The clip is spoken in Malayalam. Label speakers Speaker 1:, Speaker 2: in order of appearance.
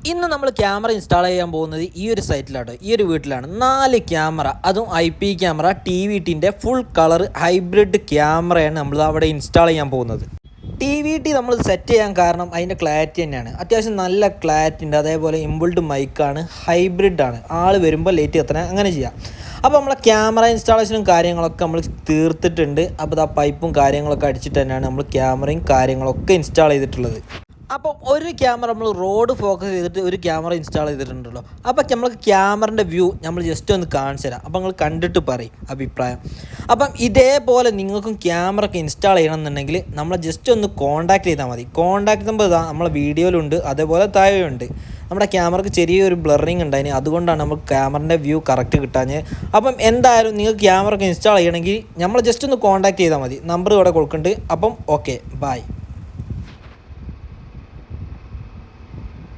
Speaker 1: ഇന്ന് നമ്മൾ ക്യാമറ ഇൻസ്റ്റാൾ ചെയ്യാൻ പോകുന്നത് ഈ ഒരു സൈറ്റിലാണ്, ഈ ഒരു വീട്ടിലാണ്. 4 ക്യാമറ, അതും IP ക്യാമറ TVTൻ്റെ ഫുൾ കളർ ഹൈബ്രിഡ് ക്യാമറയാണ് നമ്മൾ അവിടെ ഇൻസ്റ്റാൾ ചെയ്യാൻ പോകുന്നത്. TVT നമ്മൾ സെറ്റ് ചെയ്യാൻ കാരണം അതിൻ്റെ ക്ലാരിറ്റി തന്നെയാണ്. അത്യാവശ്യം നല്ല ക്ലാരിറ്റി ഉണ്ട്. അതേപോലെ ഇംബിൾഡ് മൈക്കാണ്, ഹൈബ്രിഡാണ്. ആൾ വരുമ്പോൾ ലേറ്റ് എത്തണം, അങ്ങനെ ചെയ്യാം. അപ്പോൾ നമ്മളെ ക്യാമറ ഇൻസ്റ്റാളേഷനും കാര്യങ്ങളൊക്കെ നമ്മൾ തീർത്തിട്ടുണ്ട്. അപ്പോൾ ആ പൈപ്പും കാര്യങ്ങളൊക്കെ അടിച്ചിട്ട് തന്നെയാണ് നമ്മൾ ക്യാമറയും കാര്യങ്ങളൊക്കെ ഇൻസ്റ്റാൾ ചെയ്തിട്ടുള്ളത്. അപ്പോൾ ഒരു ക്യാമറ നമ്മൾ റോഡ് ഫോക്കസ് ചെയ്തിട്ട് ഒരു ക്യാമറ ഇൻസ്റ്റാൾ ചെയ്തിട്ടുണ്ടല്ലോ. അപ്പോൾ നമ്മൾ ക്യാമറൻ്റെ വ്യൂ നമ്മൾ ജസ്റ്റ് ഒന്ന് കാണിച്ചു തരാം. അപ്പോൾ നിങ്ങൾ കണ്ടിട്ട് പറയും അഭിപ്രായം. അപ്പം ഇതേപോലെ നിങ്ങൾക്കും ക്യാമറ ഒക്കെ ഇൻസ്റ്റാൾ ചെയ്യണമെന്നുണ്ടെങ്കിൽ നമ്മളെ ജസ്റ്റ് ഒന്ന് കോൺടാക്ട് ചെയ്താൽ മതി. കോൺടാക്ട് നമ്പർ നമ്മളെ വീഡിയോയിലുണ്ട്, അതേപോലെ താഴെയുണ്ട്. നമ്മുടെ ക്യാമറക്ക് ചെറിയൊരു ബ്ലറിങ് ഉണ്ടായിന്, അതുകൊണ്ടാണ് നമുക്ക് ക്യാമറൻ്റെ വ്യൂ കറക്റ്റ് കിട്ടാഞ്ഞത്. അപ്പം എന്തായാലും നിങ്ങൾക്ക് ക്യാമറ ഒക്കെ ഇൻസ്റ്റാൾ ചെയ്യണമെങ്കിൽ നമ്മൾ ജസ്റ്റ് ഒന്ന് കോൺടാക്ട് ചെയ്താൽ മതി. നമ്പർ ഇവിടെ കൊടുക്കുന്നുണ്ട്. അപ്പം ഓക്കെ, ബൈ.